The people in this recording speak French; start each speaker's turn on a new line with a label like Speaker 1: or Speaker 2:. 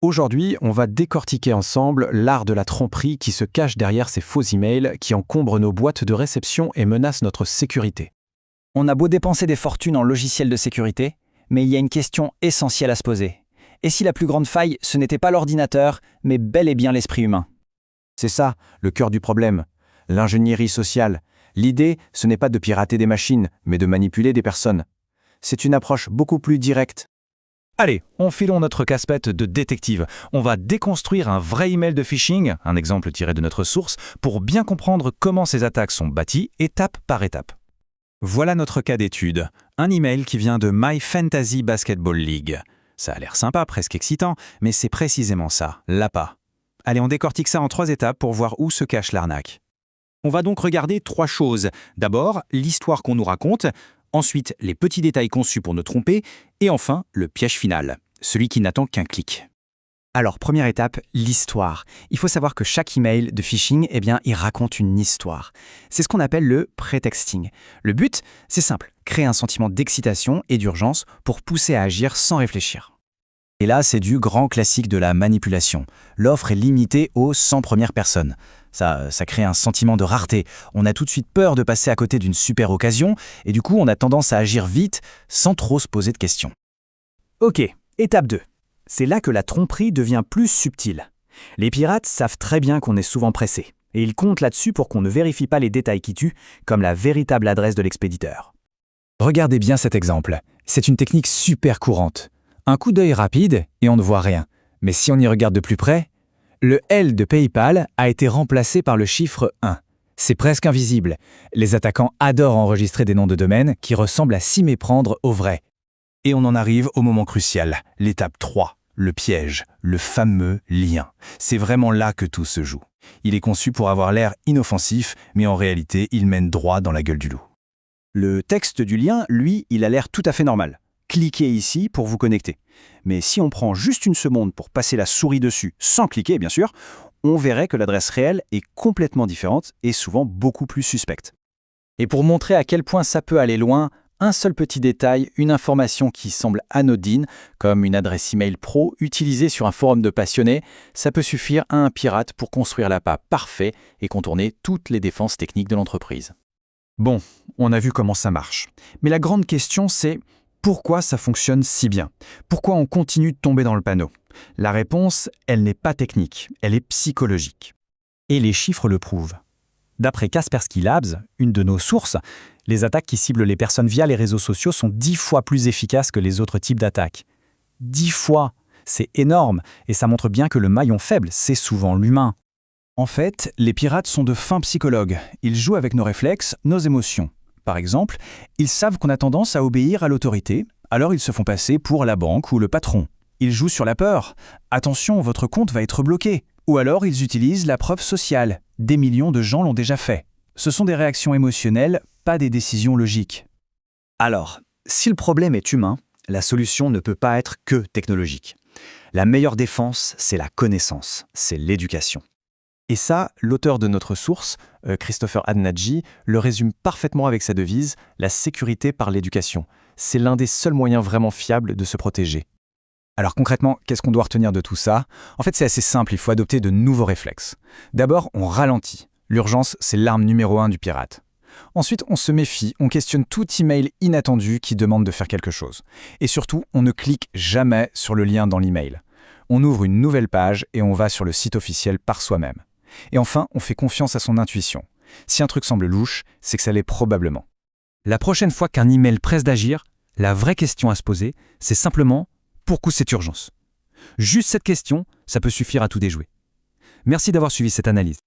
Speaker 1: Aujourd'hui, on va décortiquer ensemble l'art de la tromperie qui se cache derrière ces faux emails qui encombrent nos boîtes de réception et menacent notre sécurité.
Speaker 2: On a beau dépenser des fortunes en logiciels de sécurité, mais il y a une question essentielle à se poser. Et si la plus grande faille, ce n'était pas l'ordinateur, mais bel et bien l'esprit humain?
Speaker 1: C'est ça, le cœur du problème. L'ingénierie sociale. L'idée, ce n'est pas de pirater des machines, mais de manipuler des personnes. C'est une approche beaucoup plus directe.
Speaker 3: Allez, enfilons notre casquette de détective. On va déconstruire un vrai email de phishing, un exemple tiré de notre source, pour bien comprendre comment ces attaques sont bâties étape par étape. Voilà notre cas d'étude. Un email qui vient de My Fantasy Basketball League. Ça a l'air sympa, presque excitant, mais c'est précisément ça, l'appât. Allez, on décortique ça en 3 étapes pour voir où se cache l'arnaque. On va donc regarder 3 choses. D'abord, l'histoire qu'on nous raconte. Ensuite, les petits détails conçus pour nous tromper. Et enfin, le piège final, celui qui n'attend qu'un clic.
Speaker 2: Alors, première étape, l'histoire. Il faut savoir que chaque email de phishing, il raconte une histoire. C'est ce qu'on appelle le prétexting. Le but, c'est simple, créer un sentiment d'excitation et d'urgence pour pousser à agir sans réfléchir. Et là, c'est du grand classique de la manipulation. L'offre est limitée aux 100 premières personnes. Ça crée un sentiment de rareté. On a tout de suite peur de passer à côté d'une super occasion, et du coup, on a tendance à agir vite, sans trop se poser de questions. Ok, étape 2. C'est là que la tromperie devient plus subtile. Les pirates savent très bien qu'on est souvent pressé, et ils comptent là-dessus pour qu'on ne vérifie pas les détails qui tuent, comme la véritable adresse de l'expéditeur.
Speaker 4: Regardez bien cet exemple. C'est une technique super courante. Un coup d'œil rapide et on ne voit rien. Mais si on y regarde de plus près, le L de PayPal a été remplacé par le chiffre 1. C'est presque invisible. Les attaquants adorent enregistrer des noms de domaine qui ressemblent à s'y méprendre au vrai.
Speaker 3: Et on en arrive au moment crucial, l'étape 3, le piège, le fameux lien. C'est vraiment là que tout se joue. Il est conçu pour avoir l'air inoffensif, mais en réalité, il mène droit dans la gueule du loup.
Speaker 1: Le texte du lien, lui, il a l'air tout à fait normal. Cliquez ici pour vous connecter. Mais si on prend juste une seconde pour passer la souris dessus, sans cliquer bien sûr, on verrait que l'adresse réelle est complètement différente et souvent beaucoup plus suspecte. Et pour montrer à quel point ça peut aller loin, un seul petit détail, une information qui semble anodine, comme une adresse email pro utilisée sur un forum de passionnés, ça peut suffire à un pirate pour construire l'appât parfait et contourner toutes les défenses techniques de l'entreprise.
Speaker 3: Bon, on a vu comment ça marche. Mais la grande question, c'est pourquoi ça fonctionne si bien? Pourquoi on continue de tomber dans le panneau? La réponse, elle n'est pas technique, elle est psychologique. Et les chiffres le prouvent. D'après Kaspersky Labs, une de nos sources, les attaques qui ciblent les personnes via les réseaux sociaux sont 10 fois plus efficaces que les autres types d'attaques. 10 fois! C'est énorme, et ça montre bien que le maillon faible, c'est souvent l'humain. En fait, les pirates sont de fins psychologues. Ils jouent avec nos réflexes, nos émotions. Par exemple, ils savent qu'on a tendance à obéir à l'autorité, alors ils se font passer pour la banque ou le patron. Ils jouent sur la peur. Attention, votre compte va être bloqué. Ou alors ils utilisent la preuve sociale. Des millions de gens l'ont déjà fait. Ce sont des réactions émotionnelles, pas des décisions logiques.
Speaker 2: Alors, si le problème est humain, la solution ne peut pas être que technologique. La meilleure défense, c'est la connaissance, c'est l'éducation.
Speaker 1: Et ça, l'auteur de notre source, Christopher Adnadji, le résume parfaitement avec sa devise « La sécurité par l'éducation ». C'est l'un des seuls moyens vraiment fiables de se protéger.
Speaker 4: Alors concrètement, qu'est-ce qu'on doit retenir de tout ça? En fait, c'est assez simple, il faut adopter de nouveaux réflexes. D'abord, on ralentit. L'urgence, c'est l'arme numéro 1 du pirate. Ensuite, on se méfie, on questionne tout email inattendu qui demande de faire quelque chose. Et surtout, on ne clique jamais sur le lien dans l'email. On ouvre une nouvelle page et on va sur le site officiel par soi-même. Et enfin, on fait confiance à son intuition. Si un truc semble louche, c'est que ça l'est probablement.
Speaker 3: La prochaine fois qu'un email presse d'agir, la vraie question à se poser, c'est simplement « Pourquoi cette urgence ?» Juste cette question, ça peut suffire à tout déjouer. Merci d'avoir suivi cette analyse.